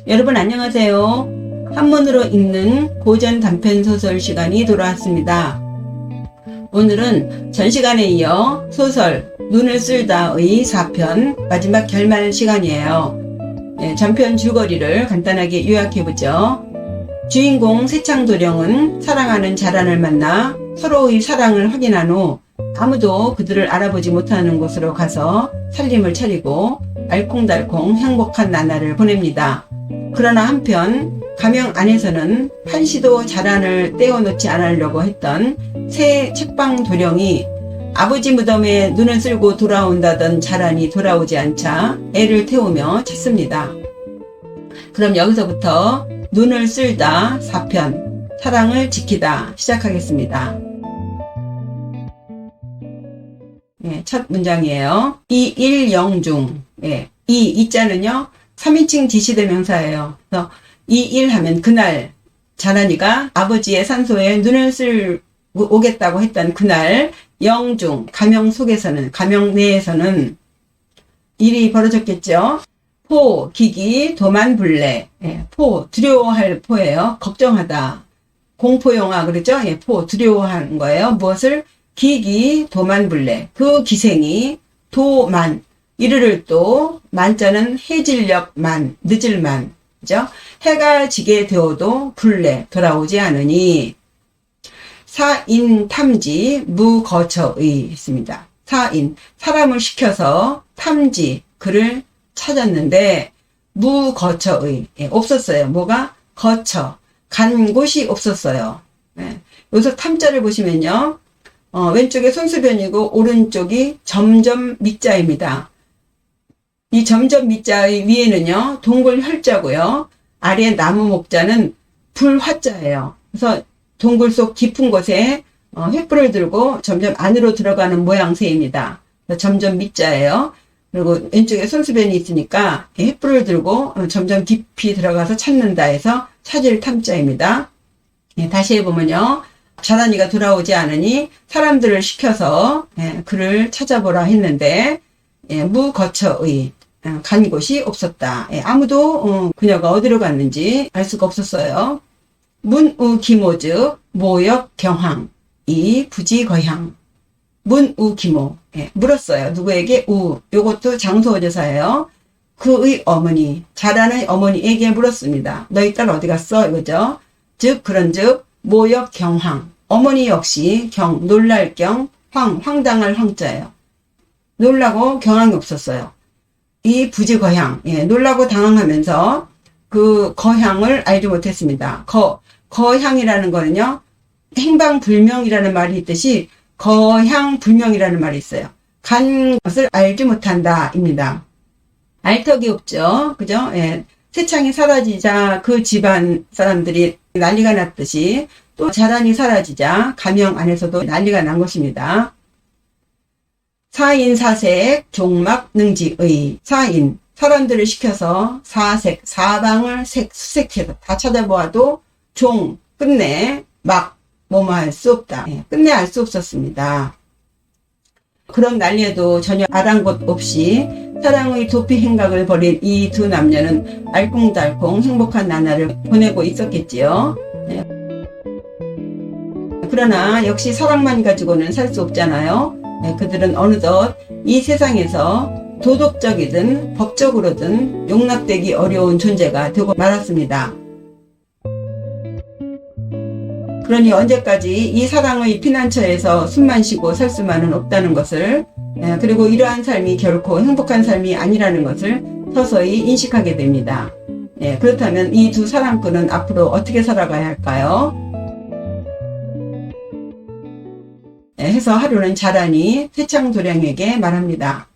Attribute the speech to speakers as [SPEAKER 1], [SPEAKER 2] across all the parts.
[SPEAKER 1] 여러분 안녕하세요. 한문으로 읽는 고전 단편 소설 시간이 돌아왔습니다. 오늘은 전 시간에 이어 소설 눈을 쓸다의 4편 마지막 결말 시간이에요. 전편 줄거리를 간단하게 요약해보죠. 주인공 세창도령은 사랑하는 자란을 만나 서로의 사랑을 확인한 후 아무도 그들을 알아보지 못하는 곳으로 가서 살림을 차리고 알콩달콩 행복한 나날을 보냅니다. 그러나 한편 가명 안에서는 한시도 자란을 떼어놓지 않으려고 했던 새 책방도령이 아버지 무덤에 눈을 쓸고 돌아온다던 자란이 돌아오지 않자 애를 태우며 찾습니다. 그럼 여기서부터 눈을 쓸다 4편 사랑을 지키다 시작하겠습니다. 첫 문장이에요. 이일영중. 이자는요 3인칭 지시대명사예요. 그래서 이일 하면 그날 자란이가 아버지의 산소에 눈을 쓸 오겠다고 했던 그날, 영중 가명 속에서는, 가명 내에서는 일이 벌어졌겠죠. 포 기기 도만불래. 포 두려워할 포예요. 걱정하다. 공포영화 그러죠. 포 두려워하는 거예요. 무엇을? 기기 도만불래. 그 기생이 도만 이르를 또 만자는 해질녘 만 늦을 만 그죠? 해가 지게 되어도 불래 돌아오지 않으니 사인 탐지 무거처의 했습니다. 사인 사람을 시켜서 탐지 그를 찾았는데 무거처의 없었어요. 뭐가? 거처 간 곳이 없었어요. 여기서 탐자를 보시면요. 왼쪽에 손수변이고 오른쪽이 점점 밑자입니다. 이 점점 밑자의 위에는요 동굴 혈자고요. 아래 나무 목자는 불화자예요. 그래서 동굴 속 깊은 곳에 횃불을 들고 점점 안으로 들어가는 모양새입니다. 점점 밑자예요. 그리고 왼쪽에 손수변이 있으니까 횃불을 들고 점점 깊이 들어가서 찾는다 해서 찾을 탐자입니다. 다시 해보면요. 자란이가 돌아오지 않으니 사람들을 시켜서 그를 찾아보라 했는데 무거처의 간 곳이 없었다. 아무도 그녀가 어디로 갔는지 알 수가 없었어요. 문우기모즉 모역경황 이 부지거향. 문우기모 물었어요. 누구에게? 요것도 장소어조사예요. 그의 어머니 자란의 어머니에게 물었습니다. 너희 딸 어디 갔어? 이거죠. 즉 그런즉 모역경황 어머니 역시 경 놀랄 경 황당할 황자예요. 놀라고 경황이 없었어요. 이 부지거향 놀라고 당황하면서 그 거향을 알지 못했습니다. 거향이라는 거는요 행방불명이라는 말이 있듯이 거향불명이라는 말이 있어요. 간 것을 알지 못한다 입니다. 알턱이 없죠. 그죠? 세창이 사라지자 그 집안 사람들이 난리가 났듯이 또 자란이 사라지자 가명 안에서도 난리가 난 것입니다. 사인사색 종막 능지의 사인 사람들을 시켜서 사색 사방을 수색해서 다 찾아보아도 종 끝내 막 뭐뭐 할 수 없다. 끝내 알 수 없었습니다. 그런 난리에도 전혀 아랑곳 없이 사랑의 도피 행각을 벌인 이 두 남녀는 알콩달콩 행복한 나날을 보내고 있었겠지요. 그러나 역시 사랑만 가지고는 살 수 없잖아요. 그들은 어느덧 이 세상에서 도덕적이든 법적으로든 용납되기 어려운 존재가 되고 말았습니다. 그러니 언제까지 이 사랑의 피난처에서 숨만 쉬고 살 수만은 없다는 것을 그리고 이러한 삶이 결코 행복한 삶이 아니라는 것을 서서히 인식하게 됩니다. 그렇다면 이 두 사랑꾼은 앞으로 어떻게 살아가야 할까요? 해서 하루는 자란이 세창도령에게 말합니다.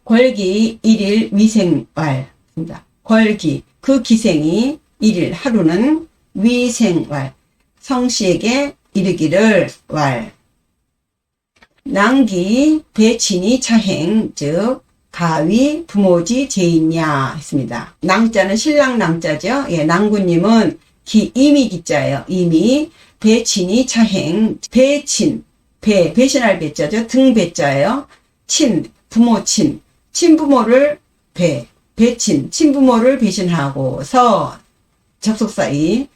[SPEAKER 1] 궐기 일일 위생왈. 궐기 그 기생이 일일 하루는 위생왈 성씨에게 이르기를 왈. 낭기 배친이 차행 즉 가위 부모지 제이냐 했습니다. 낭자는 신랑 낭자죠. 낭군님은 이미 기자예요. 이미 배친이 차행 배친 배신할 배자죠. 등 배자예요. 친 부모 친부모를 배친, 친부모를 배신하고서, 접속사이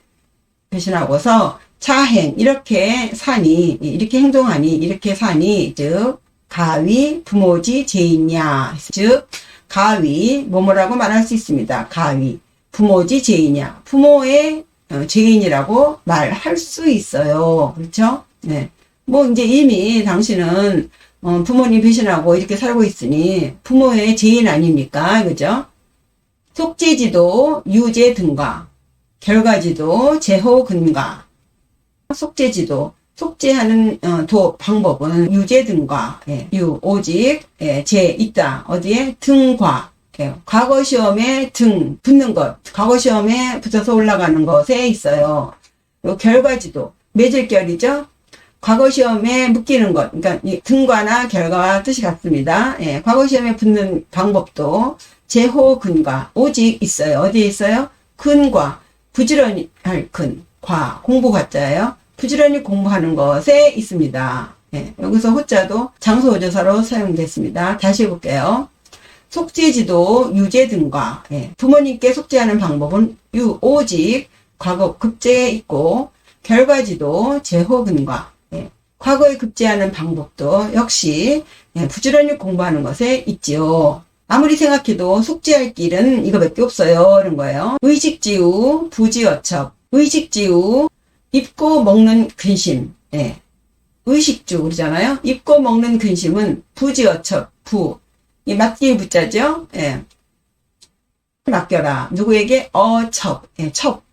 [SPEAKER 1] 배신하고서, 자행, 이렇게 사니, 이렇게 행동하니, 이렇게 사니, 즉, 가위, 부모지, 제이냐. 즉, 가위, 뭐뭐라고 말할 수 있습니다. 가위, 부모지, 제이냐. 부모의 죄인이라고 말할 수 있어요. 그렇죠? 네. 뭐, 이제 이미 당신은, 부모님 배신하고 이렇게 살고 있으니, 부모의 죄인 아닙니까? 그죠? 속죄지도, 유죄 등과, 결과지도, 제호 근과, 속죄지도, 속죄하는, 방법은 유죄 등과, 예, 오직, 예, 제, 있다. 어디에? 등과, 예, 과거 시험에 등, 붙는 것, 과거 시험에 붙어서 올라가는 것에 있어요. 요 결과지도, 매질결이죠? 과거 시험에 묶이는 것, 그러니까 이 등과나 결과와 뜻이 같습니다. 예, 과거 시험에 붙는 방법도 제호 근과 오직 있어요. 어디에 있어요? 근과 부지런히 할 근, 과 공부 과자예요. 부지런히 공부하는 것에 있습니다. 예, 여기서 호자도 장소오조사로 사용됐습니다. 다시 해볼게요. 속죄지도 유죄 등과, 예, 부모님께 속죄하는 방법은 오직 과거 급제에 있고, 결과지도 제호 근과, 예, 과거에 급제하는 방법도 역시, 예, 부지런히 공부하는 것에 있지요. 아무리 생각해도 속죄할 길은 이거밖에 없어요. 이런 거예요. 의식지우, 부지어첩. 의식지우, 입고 먹는 근심. 예. 의식주, 그러잖아요. 입고 먹는 근심은 부지어첩, 이 맡길 부자죠. 예. 맡겨라. 누구에게? 어첩. 예,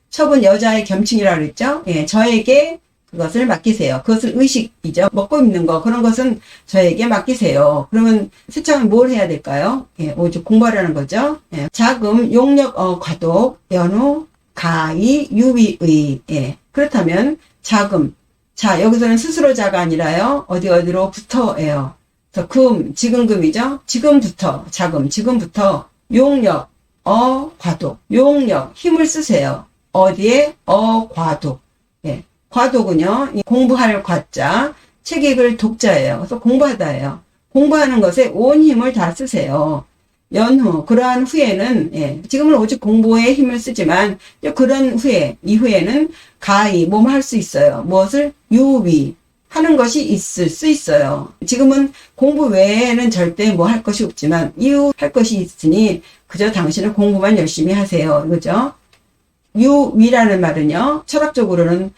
[SPEAKER 1] 첩은 여자의 겸칭이라고 그랬죠. 예, 저에게 그것을 맡기세요. 그것은 의식이죠. 먹고 입는 거, 그런 것은 저에게 맡기세요. 그러면 세창은 뭘 해야 될까요? 예, 오직 공부하라는 거죠. 예, 자금, 용력, 과독, 연후, 가히, 유비의. 예, 그렇다면 자금. 자, 여기서는 스스로자가 아니라요. 어디로부터예요. 그래서 지금금이죠. 지금부터, 자금, 지금부터 용력, 과독. 용력, 힘을 쓰세요. 어디에? 과독. 예. 과독은요, 공부할 과자, 책 읽을 독자예요. 그래서 공부하다예요. 공부하는 것에 온 힘을 다 쓰세요. 연후, 그러한 후에는, 예, 지금은 오직 공부에 힘을 쓰지만, 그런 후에, 이후에는 가히, 뭐뭐 할 수 있어요. 무엇을? 유위, 하는 것이 있을 수 있어요. 지금은 공부 외에는 절대 뭐 할 것이 없지만, 이후 할 것이 있으니, 그저 당신은 공부만 열심히 하세요. 그죠? 유위라는 말은요, 철학적으로는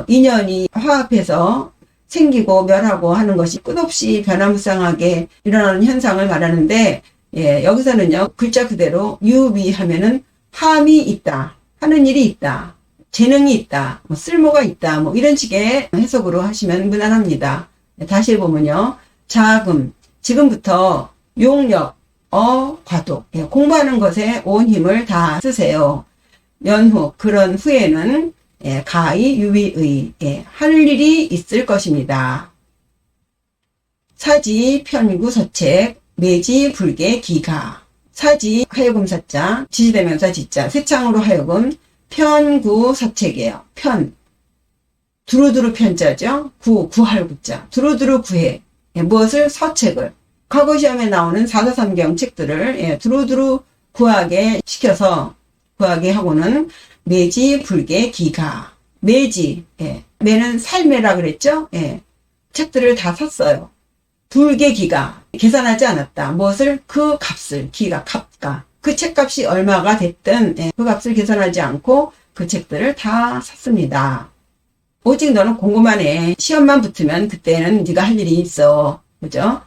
[SPEAKER 1] 인연이 화합해서 생기고 멸하고 하는 것이 끝없이 변화무쌍하게 일어나는 현상을 말하는데, 예, 여기서는요, 글자 그대로 유위하면은 함이 있다, 하는 일이 있다, 재능이 있다, 뭐 쓸모가 있다, 뭐 이런 식의 해석으로 하시면 무난합니다. 다시 해보면요, 자금, 지금부터 용력, 과독, 예, 공부하는 것에 온 힘을 다 쓰세요. 연후, 그런 후에는, 예, 가히, 유위의, 예, 할 일이 있을 것입니다. 사지, 편구, 서책, 매지, 불개, 기가. 사지, 하여금사자, 지시대명사 지자, 세창으로 하여금, 편구, 서책이에요. 편. 두루두루 편자죠. 구할 구자. 두루두루 구해. 예, 무엇을? 서책을. 과거 시험에 나오는 443경 책들을, 예, 두루두루 구하게 시켜서, 구하게 하고는, 매지, 불개, 기가. 매지, 예. 매는 살매라 그랬죠? 예. 책들을 다 샀어요. 불개, 기가. 계산하지 않았다. 무엇을? 그 값을, 기가, 값가. 그 책값이 얼마가 됐든, 예. 그 값을 계산하지 않고 그 책들을 다 샀습니다. 오직 너는 공부만 해. 시험만 붙으면 그때는 네가 할 일이 있어. 그죠?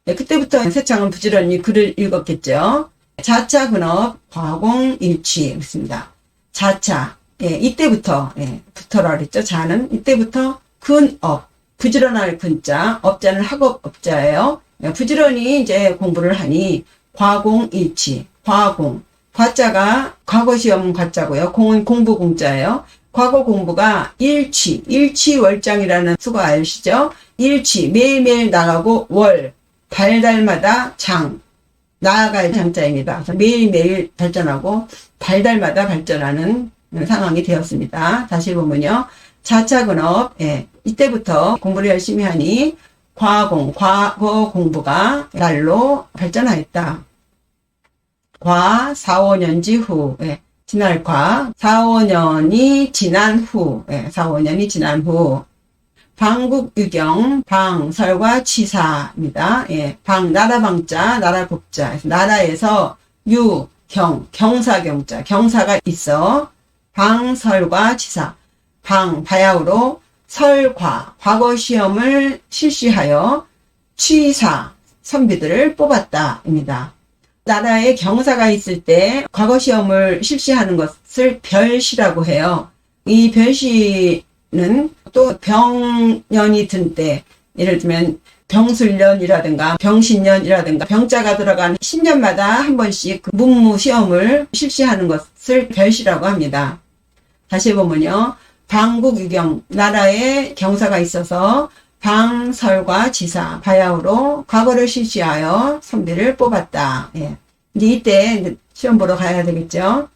[SPEAKER 1] 예, 그때부터 세창은 부지런히 글을 읽었겠죠? 자차, 근업, 과공일취. 그렇습니다. 자차, 예, 이때부터, 예, 부터라 그랬죠. 자는 이때부터 근업, 부지런할 근자, 업자는 학업 업자예요. 예, 부지런히 이제 공부를 하니 과공일취, 과공, 과자가 과거 시험 과자고요. 공은 공부 공자예요. 과거 공부가 일취월장이라는 수가 아시죠? 일취, 매일매일 나가고 월, 달달마다 장, 나아갈 장자입니다. 그래서 매일매일 발전하고 달달마다 발전하는 상황이 되었습니다. 다시 보면요. 자차근업, 예, 이때부터 공부를 열심히 하니 과거 공부가 날로 발전하였다. 과 4, 5년지 후. 예. 지날 과 4, 5년이 지난 후. 예. 4, 5년이 지난 후. 방국유경, 방, 설과 치사입니다. 예. 방, 나라 방자, 나라 국자. 나라에서 유, 경, 경사경자. 경사가 있어. 방, 설과 치사. 방, 바야흐로 설과, 과거 시험을 실시하여 취사, 선비들을 뽑았다입니다. 나라에 경사가 있을 때 과거 시험을 실시하는 것을 별시라고 해요. 이 별시는 또 병년이 든 때, 예를 들면 병술년이라든가 병신년이라든가 병자가 들어간 10년마다 한 번씩 그 문무 시험을 실시하는 것을 별시라고 합니다. 다시 보면요. 방국유경, 나라에 경사가 있어서 방, 설과 지사, 바야흐로 과거를 실시하여 선비를 뽑았다. 예. 이제 이때 시험 보러 가야 되겠죠.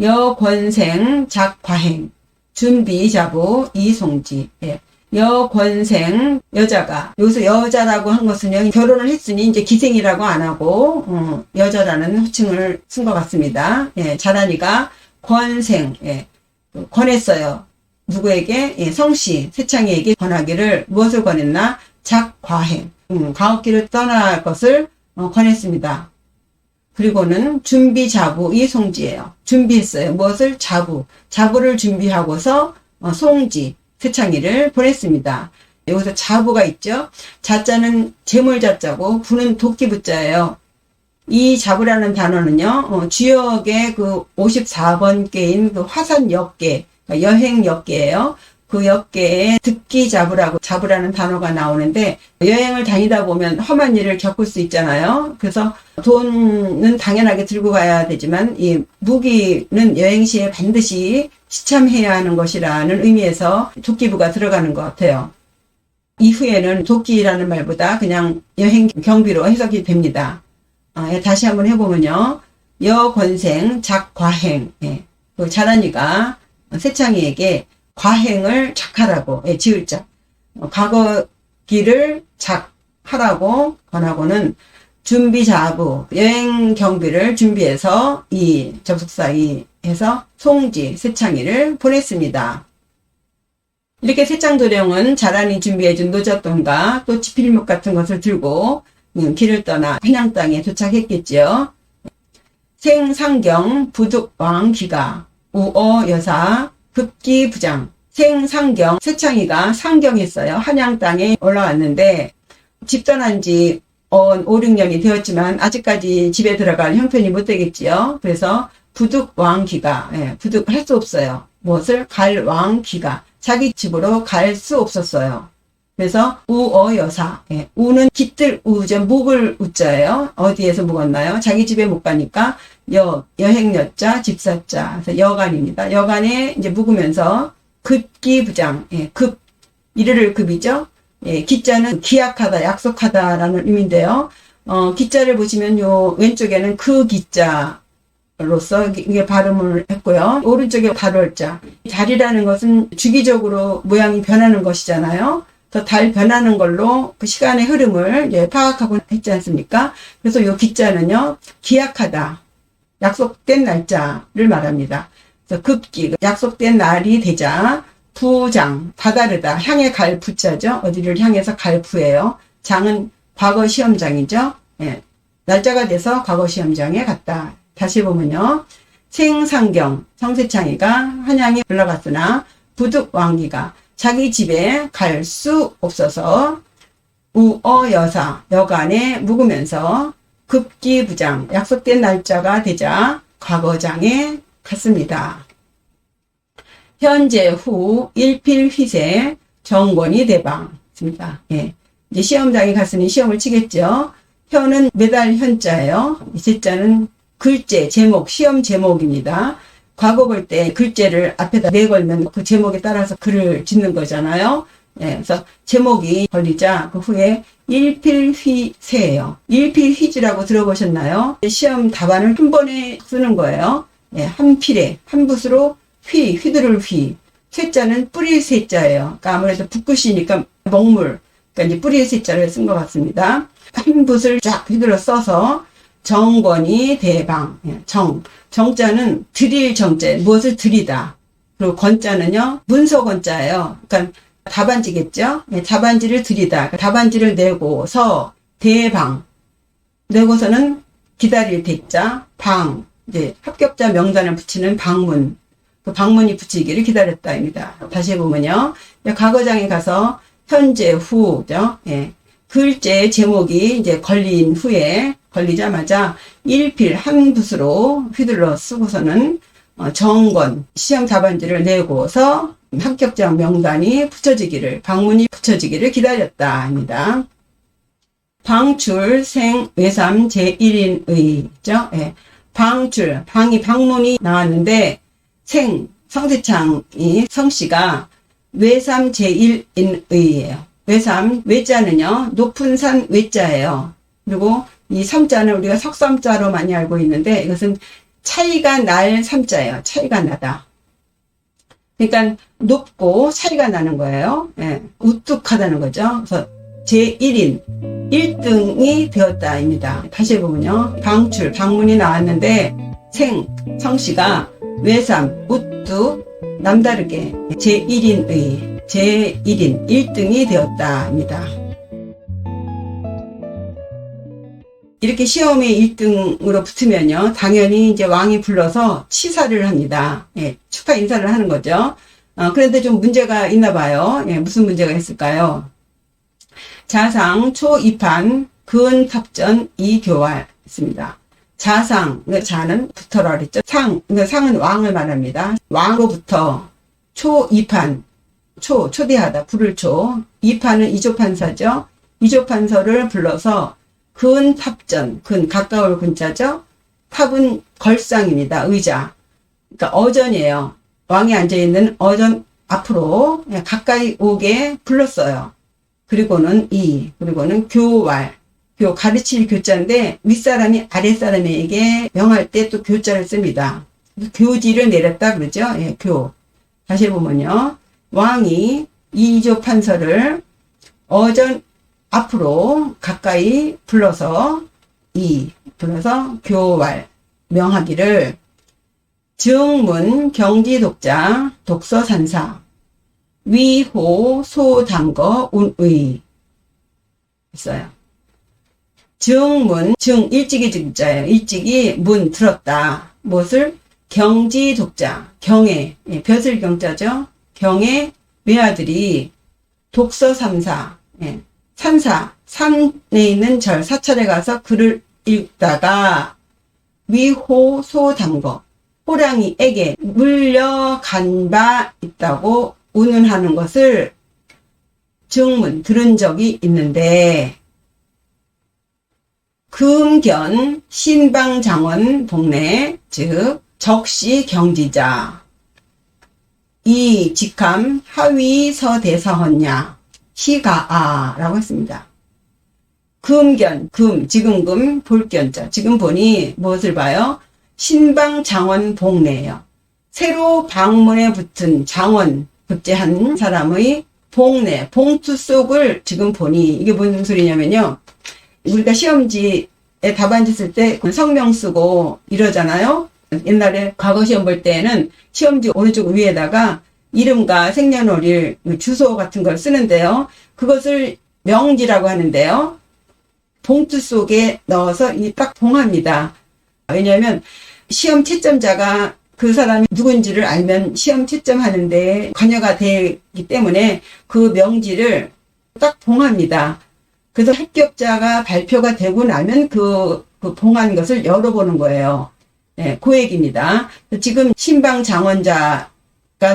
[SPEAKER 1] 여권생, 작과행, 준비자부, 이송지. 예. 여권생, 여자가. 여기서 여자라고 한 것은요, 결혼을 했으니 이제 기생이라고 안 하고, 여자라는 호칭을 쓴 것 같습니다. 예. 자라니가 권생, 예. 권했어요. 누구에게? 예, 성씨, 세창이에게 권하기를 무엇을 권했나? 작과행, 과업기를 떠날 것을 권했습니다. 그리고는 준비자부, 이 송지예요. 준비했어요. 무엇을? 자부. 자부를 준비하고서 송지, 세창이를 보냈습니다. 여기서 자부가 있죠. 자자는 재물자자고 부는 도끼부자예요. 이 자부라는 단어는요, 주역의 그 54번께인 그 화산역계, 여행역계예요. 그 역계에 듣기자부라고 자부라는 단어가 나오는데, 여행을 다니다 보면 험한 일을 겪을 수 있잖아요. 그래서 돈은 당연하게 들고 가야 되지만 이 무기는 여행 시에 반드시 지참해야 하는 것이라는 의미에서 도끼부가 들어가는 것 같아요. 이후에는 도끼라는 말보다 그냥 여행 경비로 해석이 됩니다. 다시 한번 해보면요. 여권생, 작과행. 예. 그 자라니가 세창이에게 과행을 작하라고, 예, 지을 자. 과거기를 작하라고 권하고는 준비자부, 여행 경비를 준비해서 이 접속사 이 해서 송지, 세창이를 보냈습니다. 이렇게 세창도령은 자란이 준비해준 노잣돈과 또 지필목 같은 것을 들고 길을 떠나 한양 땅에 도착했겠지요. 생상경, 부득왕 귀가, 우어 여사, 급기 부장. 생상경, 세창이가 상경했어요. 한양 땅에 올라왔는데 집 떠난 지 5, 6년이 되었지만 아직까지 집에 들어갈 형편이 못 되겠지요. 그래서 부득왕 귀가, 예, 부득할 수 없어요. 무엇을? 갈 왕 귀가. 자기 집으로 갈 수 없었어요. 그래서 우어 여사, 예, 우는 깃들 우죠. 묵을 우자예요. 어디에서 묵었나요? 자기 집에 못 가니까 여행 여자, 집사자. 그래서 여간입니다. 여간에 이제 묵으면서 급기부장, 예, 급, 이르를 급이죠. 예, 기자는 기약하다, 약속하다라는 의미인데요. 기자를 보시면 요 왼쪽에는 그 기자로서 이게 발음을 했고요. 오른쪽에 달월자. 달이라는 것은 주기적으로 모양이 변하는 것이잖아요. 더 달 변하는 걸로 그 시간의 흐름을 이제 파악하고 했지 않습니까? 그래서 요 기자는요, 기약하다, 약속된 날짜를 말합니다. 그래서 급기, 약속된 날이 되자, 부장, 다다르다, 향해 갈 부자죠. 어디를 향해서 갈 부예요. 장은 과거 시험장이죠. 예, 날짜가 돼서 과거 시험장에 갔다. 다시 보면요, 생상경, 성세창이가 한양에 올라갔으나 부득왕기가 자기 집에 갈 수 없어서 우어 여사, 여간에 묵으면서 급기부장, 약속된 날짜가 되자 과거장에 갔습니다. 현재 후 일필휘세 정권이 대방입니다. 예. 이제 시험장에 갔으니 시험을 치겠죠. 현은 매달 현자예요. 이 세자는 글제, 제목, 시험 제목입니다. 과거 볼 때 글자를 앞에다 내걸면 그 제목에 따라서 글을 짓는 거잖아요. 예, 그래서 제목이 걸리자 그 후에 일필휘세예요. 일필휘지라고 들어보셨나요? 시험 답안을 한 번에 쓰는 거예요. 예, 한 필에 한 붓으로 휘두를 휘. 쇠자는 뿌리 쇠자예요. 그러니까 아무래도 붓글씨니까 먹물. 그러니까 이제 뿌리 쇠자를 쓴 것 같습니다. 한 붓을 쫙 휘둘러 써서 정권이 대방. 정자는 드릴 정자, 무엇을 드리다. 그리고 건자는요, 문서 건자예요. 그러니까 답안지겠죠? 답안지를 드리다. 답안지를 내고서 대방. 내고서는 기다릴 대자, 방. 이제 합격자 명단을 붙이는 방문. 그 방문이 붙이기를 기다렸다입니다. 다시 해보면요. 과거장에 가서 현재, 후죠. 글제 제목이 이제 걸리자마자 일필 한 붓으로 휘둘러 쓰고서는 정권, 시험 답안지를 내고서 합격자 명단이 붙여지기를, 방문이 붙여지기를 기다렸다입니다. 방출, 생, 외삼, 제1인의죠. 방출, 방문이 나왔는데, 성세창이, 성씨가 외삼 제1인의예요. 외삼, 외자는요, 높은 산 외자예요. 그리고 이 삼자는 우리가 석삼자로 많이 알고 있는데, 이것은 차이가 날 삼자예요. 차이가 나다. 그러니까 높고 차이가 나는 거예요. 우뚝하다는 거죠. 그래서 제1인, 1등이 되었다입니다. 다시 해보면요. 방출, 방문이 나왔는데, 성씨가 외삼, 우뚝, 남다르게 제1인의, 제1인, 1등이 되었다입니다. 이렇게 시험에 1등으로 붙으면요, 당연히 이제 왕이 불러서 치사를 합니다. 축하 인사를 하는 거죠. 그런데 좀 문제가 있나 봐요. 무슨 문제가 있을까요? 자상, 초입한, 근탑전, 이교활 있습니다. 자상, 자는 붙어라 그랬죠. 상은 왕을 말합니다. 왕으로부터 초입한, 초대하다, 부를 초. 입한은 이조판사죠. 이조판서를 불러서 근탑전, 가까울 근자죠. 탑은 걸상입니다. 의자. 그러니까 어전이에요. 왕이 앉아있는 어전 앞으로 가까이 오게 불렀어요. 그리고는 교활. 가르칠 교자인데 윗사람이 아랫사람에게 명할 때 또 교자를 씁니다. 교지를 내렸다 그러죠. 다시 해보면요. 왕이 이조판서를 어전 앞으로 가까이 불러서 교활 명하기를 증문 경지독자 독서산사 위호 소당거 운의 있어요. 증문 일찍이 듣자예요. 일찍이 문 들었다. 무엇을? 경지독자 경의 벼슬 경자죠. 경의 외아들이 독서삼사 산사, 산에 있는 절, 사찰에 가서 글을 읽다가 위호소당거, 호랑이에게 물려간 바 있다고 운운하는 것을 들은 적이 있는데, 금견, 신방장원 복내, 즉 적시 경지자, 이 직함 하위서대사헌냐, 시가아라고 했습니다. 금견, 지금 금, 볼견자. 지금 보니 무엇을 봐요? 신방장원 복내예요. 새로 방문에 붙은 장원, 급제한 사람의 복내, 봉투 속을 지금 보니, 이게 무슨 소리냐면요. 우리가 시험지에 답안지 쓸 때 성명 쓰고 이러잖아요. 옛날에 과거 시험 볼 때는 시험지 오른쪽 위에다가 이름과 생년월일, 주소 같은 걸 쓰는데요. 그것을 명지라고 하는데요. 봉투 속에 넣어서 딱 봉합니다. 왜냐하면 시험 채점자가 그 사람이 누군지를 알면 시험 채점하는데 관여가 되기 때문에 그 명지를 딱 봉합니다. 그래서 합격자가 발표가 되고 나면 그 봉한 것을 열어보는 거예요. 그 얘기입니다. 지금 신방장원자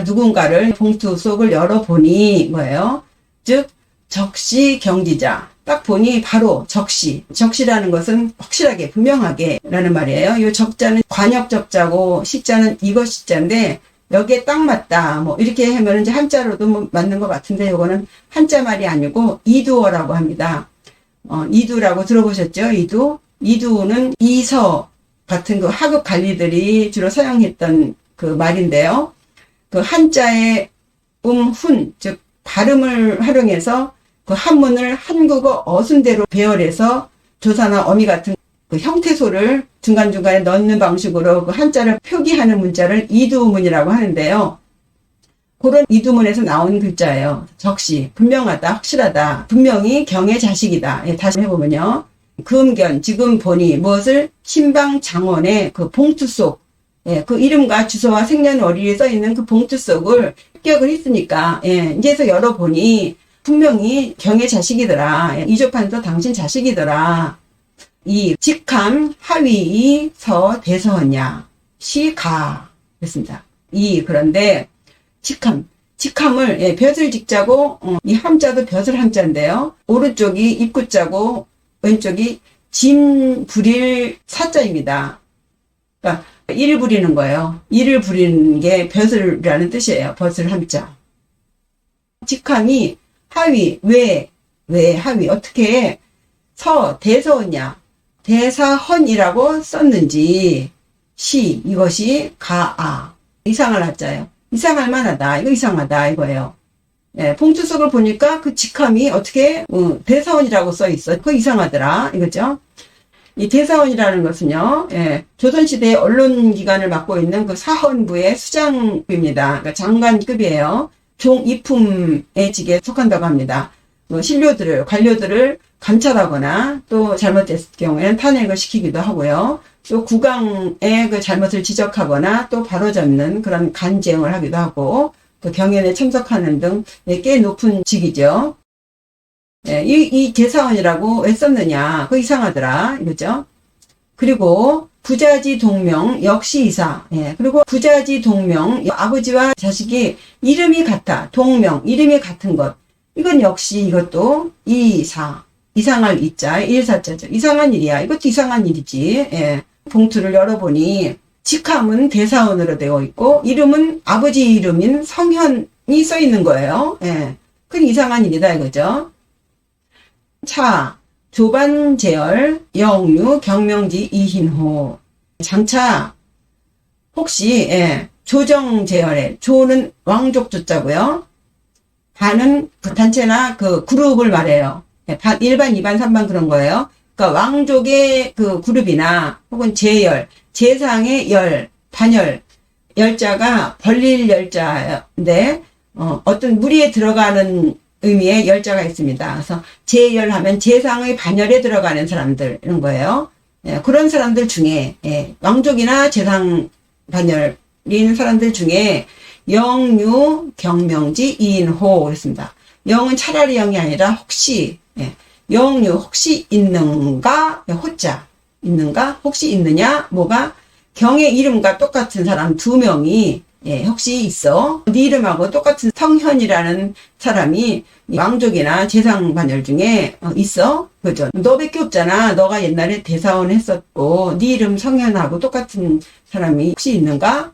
[SPEAKER 1] 누군가를 봉투 속을 열어보니 뭐예요? 즉 적시 경지자. 딱 보니 바로 적시라는 것은 확실하게 분명하게 라는 말이에요. 이 적자는 관역 적자고 시자는 이것 시자인데 여기에 딱 맞다. 뭐 이렇게 하면 이제 한자로도 뭐 맞는 것 같은데 이거는 한자 말이 아니고 이두어라고 합니다. 이두라고 들어보셨죠? 이두는 이서 같은 그 하급 관리들이 주로 사용했던 그 말인데요. 그 한자의 훈, 즉 발음을 활용해서 그 한문을 한국어 어순대로 배열해서 조사나 어미 같은 그 형태소를 중간중간에 넣는 방식으로 그 한자를 표기하는 문자를 이두문이라고 하는데요. 그런 이두문에서 나온 글자예요. 적시, 분명하다, 확실하다, 분명히 경의 자식이다. 예, 다시 해보면요. 금견, 지금 보니 무엇을 신방장원의 그 봉투 속, 예, 그 이름과 주소와 생년월일이 써있는 그 봉투 속을 합격을 했으니까, 예, 이제서 열어보니 분명히 경의 자식이더라. 예, 이조판서 당신 자식이더라. 이 직함 하위 서 대서냐 시가 그랬습니다. 그런데 직함을 예, 벼슬 직자고 이 함자도 벼슬 함자인데요. 오른쪽이 입구자고 왼쪽이 짐 부릴 사자입니다. 그러니까 일을 부리는 거예요. 일을 부리는 게 벼슬이라는 뜻이에요. 벼슬 함자. 직함이 하위 왜 하위 어떻게 서 대서냐 대사헌이라고 썼는지 이것이 가아 이상할 하자예요. 이상할 만하다. 이거 이상하다 이거예요. 예, 봉투 속을 보니까 그 직함이 어떻게 대사헌이라고 써 있어. 그거 이상하더라 이거죠. 이 대사헌이라는 것은요, 예, 조선시대의 언론기관을 맡고 있는 그 사헌부의 수장입니다. 그러니까 장관급이에요. 종이품의 직에 속한다고 합니다. 신료들을, 관료들을 감찰하거나 또 잘못됐을 경우에는 탄핵을 시키기도 하고요. 또 국왕의 그 잘못을 지적하거나 또 바로잡는 그런 간제응을 하기도 하고 또 경연에 참석하는 등 꽤 높은 직이죠. 예, 이 대사원이라고 왜 썼느냐? 그거 이상하더라. 이거죠. 그리고 부자지 동명 역시 이사. 예, 그리고 부자지 동명 아버지와 자식이 이름이 같아. 동명 이름이 같은 것. 이건 역시 이것도 이상할 이자 일사자죠. 이상한 일이야. 이것도 이상한 일이지. 예. 봉투를 열어보니 직함은 대사원으로 되어 있고 이름은 아버지 이름인 성현이 써 있는 거예요. 예. 그건 이상한 일이다 이거죠. 조반제열 영유 경명지 이흰호 장차 혹시 조정제열에 조는 왕족 조자고요. 반은 그 단체나 그 그룹을 말해요. 1반, 2반, 3반 그런 거예요. 그러니까 왕족의 그 그룹이나 혹은 제열, 제상의 열, 반열, 열자가 벌릴 열자인데 어떤 무리에 들어가는 의미의 열자가 있습니다. 그래서 제열하면 제상의 반열에 들어가는 사람들 이런 거예요. 예, 그런 사람들 중에 왕족이나 제상 반열인 사람들 중에 영유 경명지 이인호 그랬습니다. 영은 차라리 영이 아니라 혹시 영유 혹시 있는가 호자 있는가 혹시 있느냐 뭐가 경의 이름과 똑같은 사람 2명이 혹시 있어 네 이름하고 똑같은 성현이라는 사람이 왕족이나 재상 반열 중에 있어 그죠? 너밖에 없잖아. 너가 옛날에 대사원 했었고 네 이름 성현하고 똑같은 사람이 혹시 있는가?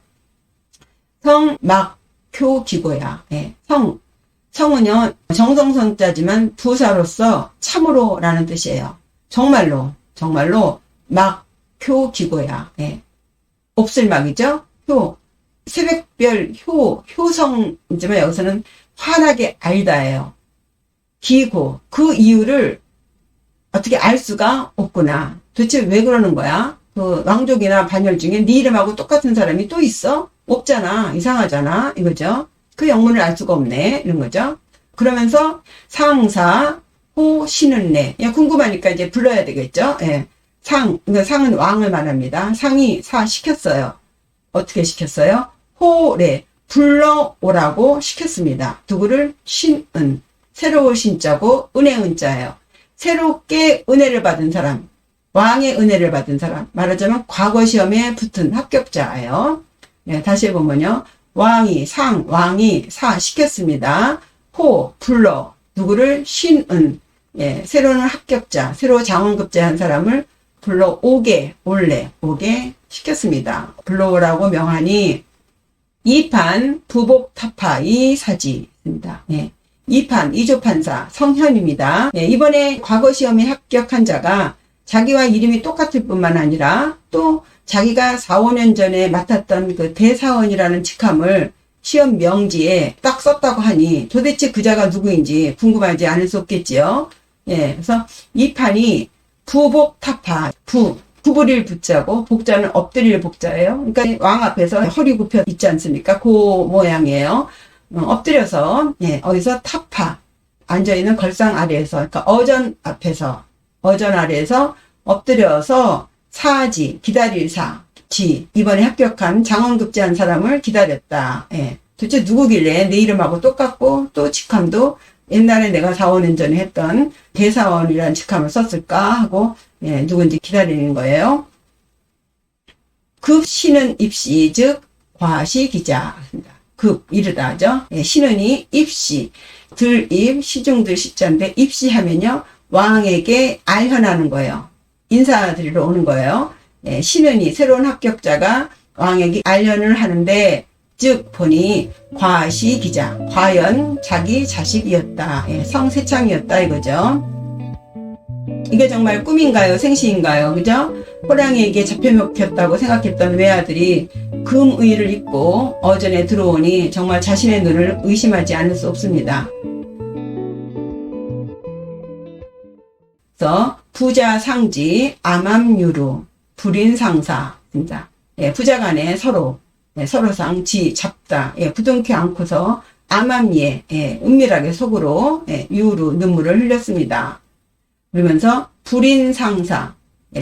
[SPEAKER 1] 성막효기고야. 성은요 정성성자지만 부사로서 참으로라는 뜻이에요. 정말로 막효기고야. 없을 막이죠. 새벽별 효성이지만 여기서는 환하게 알다예요. 기고 그 이유를 어떻게 알 수가 없구나. 도대체 왜 그러는 거야? 그 왕족이나 반열 중에 네 이름하고 똑같은 사람이 또 있어? 없잖아. 이상하잖아. 이거죠. 그 영문을 알 수가 없네. 이런 거죠. 그러면서 상사 호 신은 내. 궁금하니까 이제 불러야 되겠죠. 그러니까 상은 왕을 말합니다. 상이 사 시켰어요. 어떻게 시켰어요? 호래 불러오라고 시켰습니다. 누구를? 신은 새로운 신자고 은혜 은자예요. 새롭게 은혜를 받은 사람, 왕의 은혜를 받은 사람, 말하자면 과거 시험에 붙은 합격자예요. 다시 해보면요. 왕이 사 시켰습니다. 호 불러 누구를? 신은 새로운 합격자, 새로 장원급제한 사람을 불러오게 오게 시켰습니다. 불러오라고 명하니 이판 부복타파 이사지입니다. 이판 이조판사 성현입니다. 이번에 과거 시험에 합격한 자가 자기와 이름이 똑같을 뿐만 아니라 또 자기가 4, 5년 전에 맡았던 그 대사원이라는 직함을 시험 명지에 딱 썼다고 하니 도대체 그 자가 누구인지 궁금하지 않을 수 없겠지요. 그래서 이 판이 부복타파 구부릴 부자고 복자는 엎드릴 복자예요. 그러니까 왕 앞에서 허리 굽혀 있지 않습니까? 그 모양이에요. 엎드려서 어디서 타파 앉아있는 걸상 아래에서 그러니까 어전 앞에서 어전 아래에서 엎드려서 사지 기다릴 사지 이번에 합격한 장원급제한 사람을 기다렸다. 도대체 누구길래 내 이름하고 똑같고 또 직함도 옛날에 내가 4, 5년 전에 했던 대사원이라는 직함을 썼을까 하고 누군지 기다리는 거예요. 급 신은 입시 즉 과시 기자입니다. 급 이르다 하죠. 신은이 입시 들입 시중들 시자인데 입시하면요 왕에게 알현하는 거예요. 인사드리러 오는 거예요. 신은이 새로운 합격자가 왕에게 알현을 하는데 즉 보니 과시 기자 과연 자기 자식이었다. 성세창이었다 이거죠. 이게 정말 꿈인가요? 생시인가요? 그죠? 호랑이에게 잡혀먹혔다고 생각했던 외아들이 금의를 입고 어전에 들어오니 정말 자신의 눈을 의심하지 않을 수 없습니다. 그래서 부자 상지 암암유루 불인상사입니다. 부자 간에 서로 서로상 잡다 부둥켜 안고서 암암리에 은밀하게 속으로 유루 눈물을 흘렸습니다. 그러면서 불인상사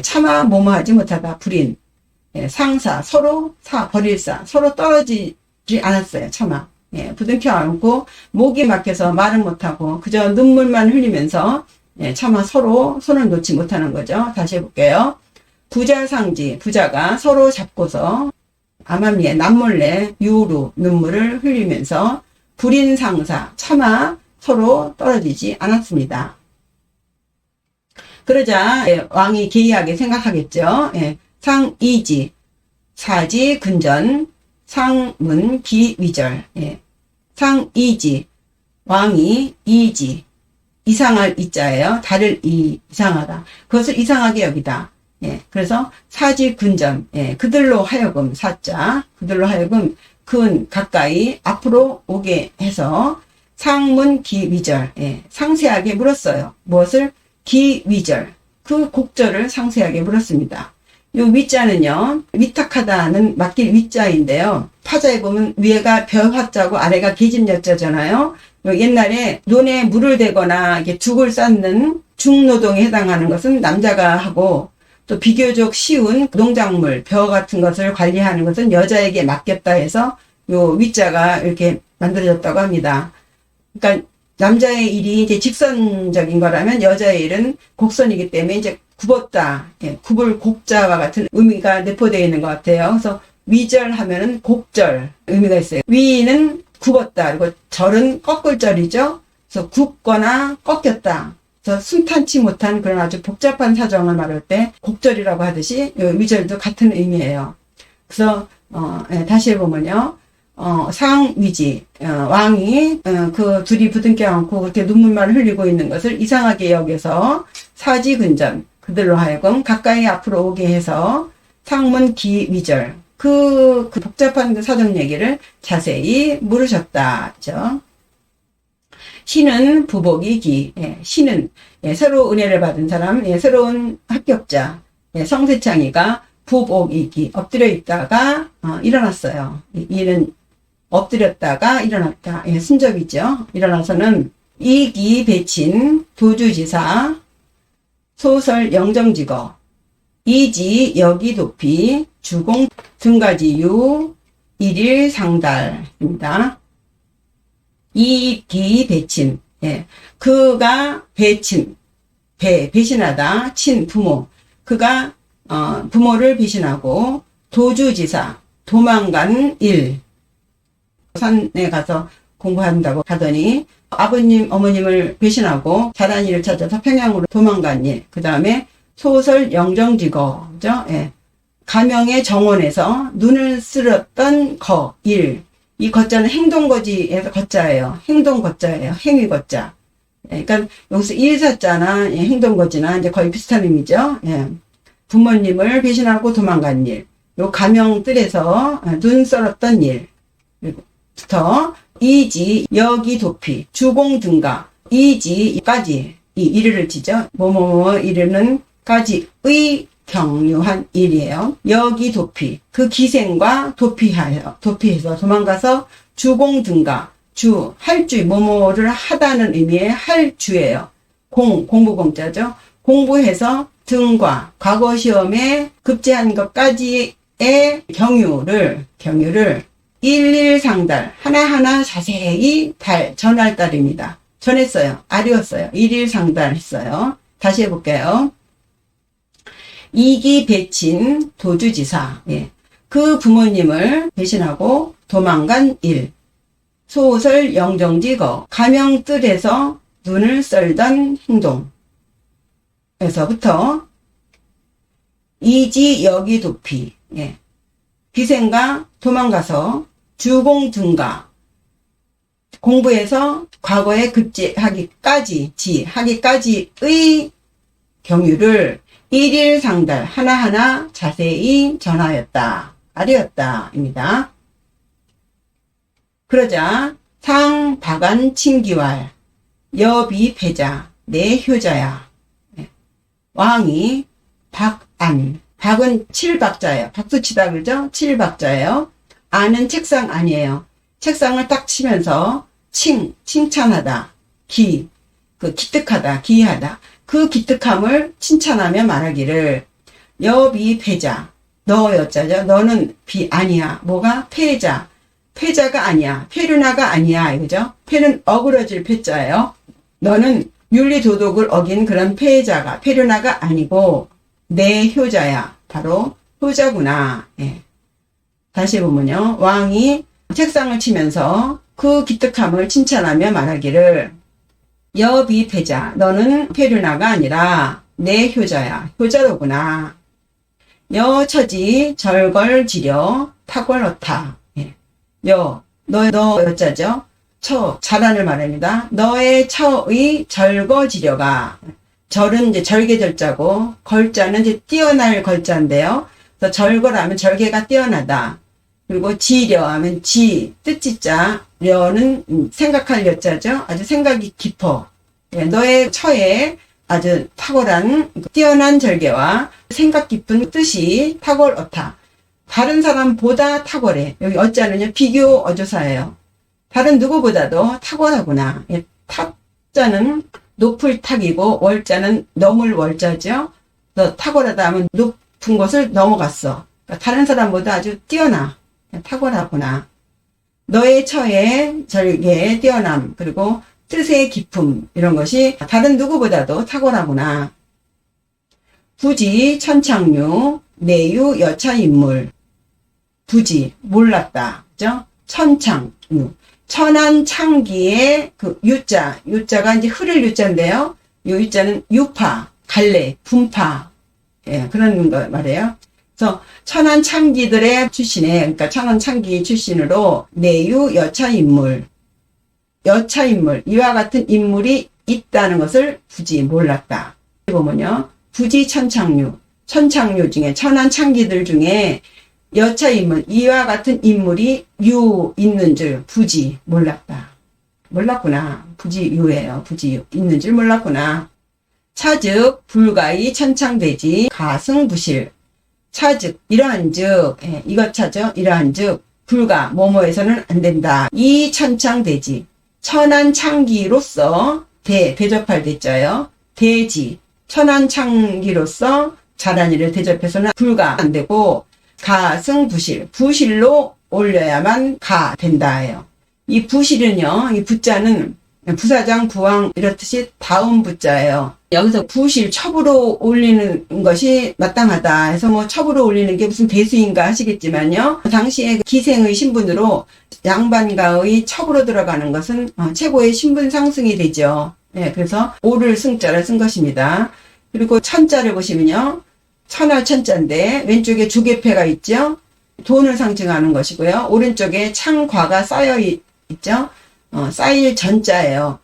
[SPEAKER 1] 차마 뭐뭐하지 못하다 불인 상사 서로 버릴사 서로 떨어지지 않았어요. 차마 부둥켜 안고 목이 막혀서 말은 못하고 그저 눈물만 흘리면서 차마 서로 손을 놓지 못하는 거죠. 다시 해볼게요. 부자상지 부자가 서로 잡고서 암암리에 남몰래 유루 눈물을 흘리면서 불인상사 차마 서로 떨어지지 않았습니다. 그러자 왕이 기이하게 생각하겠죠. 상이지 사지 근전 상문 기위절 상이지 왕이 이지 이상할 이자예요. 다를 이상하다. 그것을 이상하게 여기다. 그래서 사지 근전 그들로 하여금 사자 그들로 하여금 근 가까이 앞으로 오게 해서 상문 기위절 상세하게 물었어요. 무엇을? 기위절 그 곡절을 상세하게 물었습니다. 요 위자는요 위탁하다는 맡길 위자인데요. 파자에 보면 위에가 벼화자고 아래가 계집여자잖아요. 옛날에 논에 물을 대거나 이렇게 죽을 쌓는 중노동에 해당하는 것은 남자가 하고 또 비교적 쉬운 농작물 벼 같은 것을 관리하는 것은 여자에게 맡겼다 해서 요 위자가 이렇게 만들어졌다고 합니다. 그러니까 남자의 일이 이제 직선적인 거라면 여자의 일은 곡선이기 때문에 이제 굽었다, 굽을 곡자와 같은 의미가 내포되어 있는 것 같아요. 그래서 위절 하면은 곡절 의미가 있어요. 위는 굽었다, 그리고 절은 꺾을 절이죠. 그래서 굽거나 꺾였다. 그래서 순탄치 못한 그런 아주 복잡한 사정을 말할 때 곡절이라고 하듯이 위절도 같은 의미예요. 그래서 다시 해보면요. 상위지 왕이 그 둘이 부둥켜 안고 그렇게 눈물만 흘리고 있는 것을 이상하게 여겨서 사지근전 그들로 하여금 가까이 앞으로 오게 해서 상문 기위절 그 복잡한 그 사정 얘기를 자세히 물으셨다. 그죠? 신은 부복이 기 신은 새로 은혜를 받은 사람 새로운 합격자 성세창이가 부복이 기 엎드려 있다가 일어났어요. 이는 엎드렸다가 일어났다. 순접이죠. 일어나서는 이기 배친 도주지사 소설 영정직어 이지 여기 도피 주공 등가지유 일일 상달입니다. 이기 배친 그가 배친 배신하다 친 부모 그가 부모를 배신하고 도주지사 도망간 일 산에 가서 공부한다고 하더니 아버님 어머님을 배신하고 잘한 일을 찾아서 평양으로 도망간 일 그 다음에 소설 영정직어죠. 가명의 정원에서 눈을 쓸었던 일 이 거자는 행동거지에서 거자예요. 행동거자예요. 행위거자. 그러니까 여기서 일사자나 행동거지나 이제 거의 비슷한 의미죠. 부모님을 배신하고 도망간 일. 요 가명 뜰에서 눈 썰었던 일. 부터 이지 여기 도피 주공 등가 이지까지 이 이르를 치죠. 뭐뭐뭐 이르는 까지 의 경유한 일이에요. 여기 도피, 그 기생과 도피해서 도망가서 주공등가, 할주, 뭐뭐를 하다는 의미의 할주예요. 공부공자죠. 공부해서 등과 과거 시험에 급제한 것까지의 경유를 일일상달, 하나하나 자세히 전할 딸입니다. 전했어요. 아리웠어요. 일일상달 했어요. 다시 해볼게요. 이기 배친 도주지사. 예. 그 부모님을 배신하고 도망간 일. 소설 영정지거. 가명뜰에서 눈을 썰던 행동. 에서부터 이지 여기 도피. 예. 기생과 도망가서 주공등가. 공부해서 과거에 하기까지의 경유를 일일상달 하나하나 자세히 전하였다. 아리였다. 입니다. 그러자 상박안 친기왈 여비패자 내 효자야. 왕이 박안, 박은 칠박자예요. 박수 치다 그러죠? 칠박자예요. 안은 책상 아니에요. 책상을 딱 치면서 칭찬하다. 기특하다, 기이하다. 그 기특함을 칭찬하며 말하기를 여비패자, 너 여자죠. 너는 아니야. 뭐가? 패자가 아니야. 페르나가 아니야. 이거죠. 패는 어그러질 패자예요. 너는 윤리도덕을 어긴 그런 페르나가 아니고 내 효자야. 바로 효자구나. 예. 다시 보면요. 왕이 책상을 치면서 그 기특함을 칭찬하며 말하기를 여비패자, 너는 페르나가 아니라 내 효자야. 효자로구나. 여처지 절걸지려 탁월어타. 예. 너 여자죠? 자란을 말합니다. 너의 처의 절거지려가. 절은 이제 절개절자고, 걸자는 이제 뛰어날 걸자인데요. 그래서 절거라면 절개가 뛰어나다. 그리고 지려 하면 뜻지자, 려는 생각할 여자죠. 아주 생각이 깊어. 예, 너의 처에 아주 탁월한, 뛰어난 절개와 생각 깊은 뜻이 탁월어타. 다른 사람보다 탁월해. 여기 어자는요, 비교 어조사예요. 다른 누구보다도 탁월하구나. 예, 탁자는 높을 탁이고 월자는 넘을 월자죠. 그래서 탁월하다 하면 높은 곳을 넘어갔어. 그러니까 다른 사람보다 아주 뛰어나. 탁월하구나. 너의 처에 절개의 뛰어남 그리고 뜻의 깊음 이런 것이 다른 누구보다도 탁월하구나. 부지 천창류 내유 여차인물. 부지 몰랐다. 그죠? 천창류. 천안창기의 그 유자가 이제 흐를 유자인데요. 이 유자는 유파, 갈래, 분파. 예, 그런 거 말이에요. 그래서 천안창기들의 출신에, 그러니까 천안창기 출신으로 내유 여차인물, 이와 같은 인물이 있다는 것을 부지 몰랐다. 보면요, 부지 천창류 중에 천안창기들 중에 여차인물, 이와 같은 인물이 있는 줄 부지 몰랐구나. 부지 유예요. 부지 있는 줄 몰랐구나. 차즉 불가히 천창되지 가승부실. 차즉 이러한즉, 이것차죠. 이러한즉 불가 뭐뭐에서는 안 된다. 이 천창되지 천안창기로서 대접할 대자요. 대지 천안창기로서 자란이를 대접해서는 불가 안 되고 부실로 올려야만 된다예요. 이 부실은요, 이 부자는 부사장, 부왕 이렇듯이 다음 부자예요. 여기서 부실 첩으로 올리는 것이 마땅하다 해서 뭐 첩으로 올리는 게 무슨 대수인가 하시겠지만요. 당시에 기생의 신분으로 양반가의 첩으로 들어가는 것은 최고의 신분 상승이 되죠. 네, 그래서 오를 승자를 쓴 것입니다. 그리고 천자를 보시면요. 천할 천자인데 왼쪽에 조개패가 있죠. 돈을 상징하는 것이고요. 오른쪽에 창과가 쌓여 있죠. 쌓일 전자예요.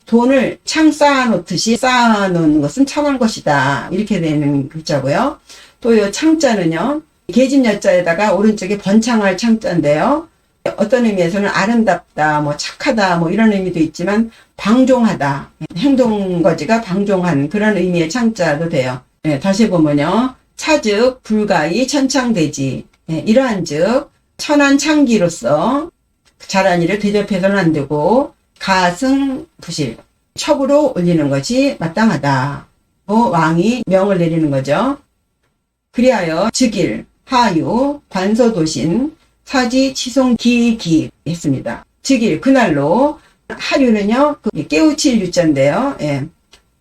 [SPEAKER 1] 돈을 창 쌓아놓듯이 쌓아놓은 것은 천할 것이다. 이렇게 되는 글자고요. 또 이 창자는요. 계집 여자에다가 오른쪽에 번창할 창자인데요. 어떤 의미에서는 아름답다, 뭐 착하다, 뭐 이런 의미도 있지만 방종하다. 행동거지가 방종한 그런 의미의 창자도 돼요. 네, 다시 보면요. 차즉 불가이 천창되지. 이러한즉 천한창기로서 자란이를 대접해서는 안 되고 가승부실 첩으로 올리는 것이 마땅하다. 왕이 명을 내리는 거죠. 그리하여 즉일 하유 관서도신 사지 치송 기기 했습니다. 즉일 그날로 하유는요 깨우칠 유자인데요.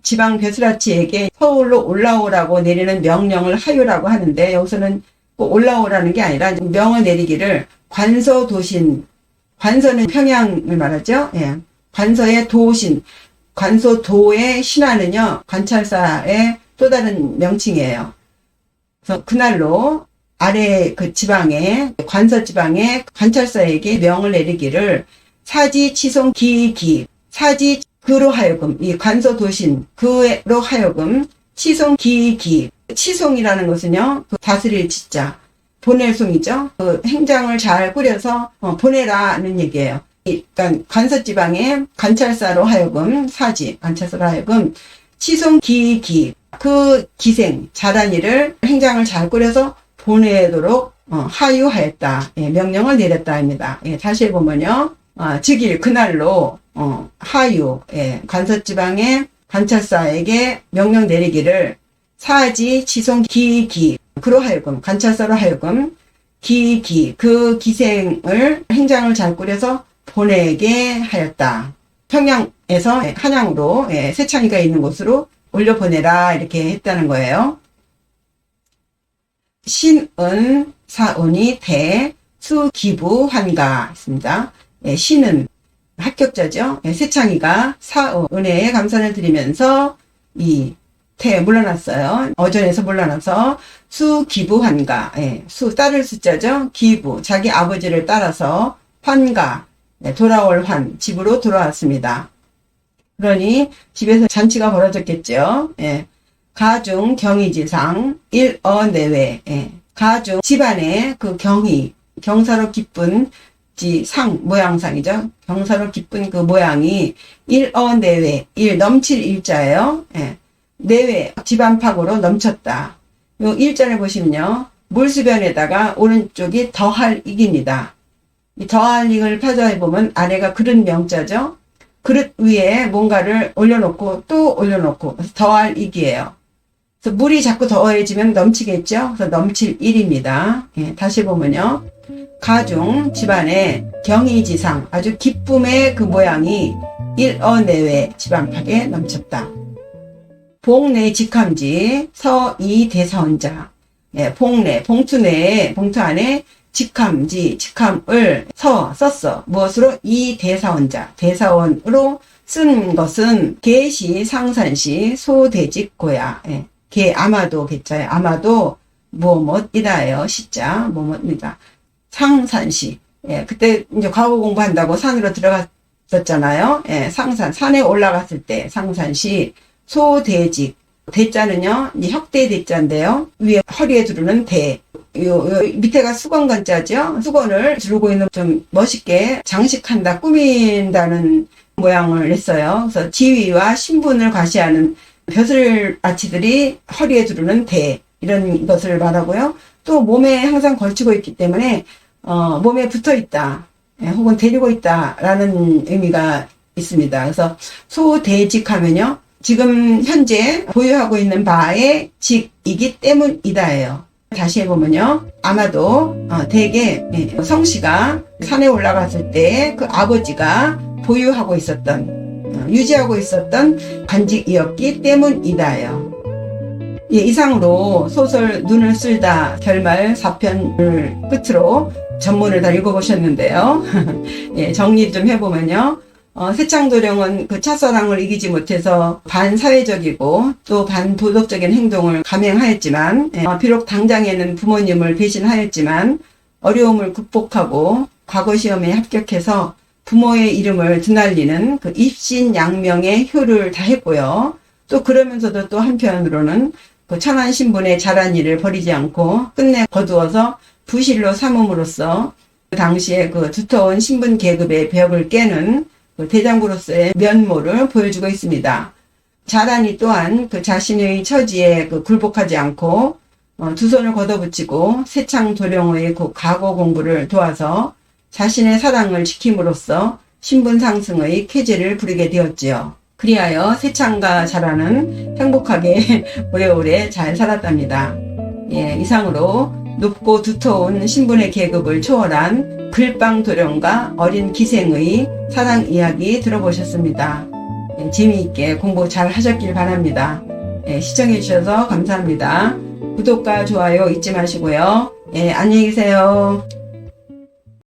[SPEAKER 1] 지방 벼슬아치에게 서울로 올라오라고 내리는 명령을 하유라고 하는데 여기서는 꼭 올라오라는 게 아니라 명을 내리기를 관서도신, 관서는 평양을 말하죠. 관서의 도신, 관서도의 신하는요 관찰사의 또 다른 명칭이에요. 그래서 그날로 아래 그 지방에 관서 지방의 관찰사에게 명을 내리기를 사지 치송 기기, 사지 그로 하여금, 이 관서도신 그로 하여금 치송 기기, 치송이라는 것은요 그 다스릴 치자, 보낼 송이죠. 그 행장을 잘 꾸려서 보내라는 얘기예요. 그러니까 관서지방의 관찰사로 하여금, 사지 관찰사로 하여금 치송 기기, 그 기생 자란이를 행장을 잘 꾸려서 보내도록 하유하였다. 명령을 내렸다 합니다. 다시 보면요 즉일 그날로 하유, 관서지방의 관찰사에게 명령 내리기를 사지 치송 기기 그로 하여금, 관찰사로 하여금 기기, 그 기생을 행장을 잘 꾸려서 보내게 하였다. 평양에서 한양으로 세창이가 있는 곳으로 올려보내라 이렇게 했다는 거예요. 신은 사은이 대 수기부 환가 했습니다. 신은 합격자죠. 세창이가 사은에 감사를 드리면서 이 태 물러났어요. 어전에서 물러나서 수기부 환가, 수 따를 숫자죠. 기부 자기 아버지를 따라서 환가, 돌아올 환 집으로 돌아왔습니다. 그러니 집에서 잔치가 벌어졌겠죠. 가중 경의지상 일어내외, 가중 집안의 그 경의, 경사로 기쁜 상 모양상이죠. 경사로 기쁜 그 모양이 일어내외, 일 넘칠 일자예요. 내외 집안팍으로 넘쳤다. 요 일자를 보시면요 물수변에다가 오른쪽이 더할 익입니다. 이 더할 익을 파자에 보면 아래가 그릇 명자죠. 그릇 위에 뭔가를 올려놓고 또 올려놓고 더할 익이에요. 그래서 물이 자꾸 더해지면 넘치겠죠. 그래서 넘칠 일입니다. 다시 보면요 가중 집안의 경의지상 아주 기쁨의 그 모양이 일어내외 집안팍에 넘쳤다. 봉내 직함지 서이 대사원자, 봉내 봉투 내에 봉투 안에 직함지 직함을 썼어. 무엇으로? 이 대사원자, 대사원으로 쓴 것은 계시 상산시 소대직고야. 개 아마도 개자에 아마도 뭐뭐이다예요. 시자 뭐뭐입니다. 상산시. 그때 이제 과거 공부한다고 산으로 들어갔었잖아요. 상산 산에 올라갔을 때 상산시 소대직, 대자는요, 혁대 대자인데요. 위에 허리에 두르는 대, 요 밑에가 수건건자죠. 수건을 두르고 있는 좀 멋있게 장식한다, 꾸민다는 모양을 했어요. 그래서 지위와 신분을 과시하는 벼슬아치들이 허리에 두르는 대, 이런 것을 말하고요. 또 몸에 항상 걸치고 있기 때문에, 몸에 붙어 있다, 혹은 데리고 있다, 라는 의미가 있습니다. 그래서 소대직 하면요. 지금 현재 보유하고 있는 바의 직이기 때문이다예요. 다시 해보면요. 아마도 대개 성씨가 산에 올라갔을 때 그 아버지가 보유하고 있었던 유지하고 있었던 관직이었기 때문이다예요. 이상으로 소설 눈을 쓸다 결말 4편을 끝으로 전문을 다 읽어보셨는데요. 정리 좀 해보면요. 세창도령은 그 첫사랑을 이기지 못해서 반사회적이고 또 반도덕적인 행동을 감행하였지만, 비록 당장에는 부모님을 배신하였지만 어려움을 극복하고 과거 시험에 합격해서 부모의 이름을 드날리는 그 입신양명의 효를 다했고요. 또 그러면서도 또 한편으로는 그 천한 신분의 자란이를 버리지 않고 끝내 거두어서 부실로 삼음으로써 그 당시에 그 두터운 신분 계급의 벽을 깨는 그 대장부로서의 면모를 보여주고 있습니다. 자란이 또한 그 자신의 처지에 그 굴복하지 않고 두 손을 걷어붙이고 세창 도령의 각오 공부를 도와서 자신의 사당을 지킴으로써 신분 상승의 쾌재를 부리게 되었지요. 그리하여 세창과 자라는 행복하게 오래오래 잘 살았답니다. 예, 이상으로 높고 두터운 신분의 계급을 초월한 글빵 도령과 어린 기생의 사랑 이야기 들어보셨습니다. 예, 재미있게 공부 잘 하셨길 바랍니다. 예, 시청해 주셔서 감사합니다. 구독과 좋아요 잊지 마시고요. 예, 안녕히 계세요.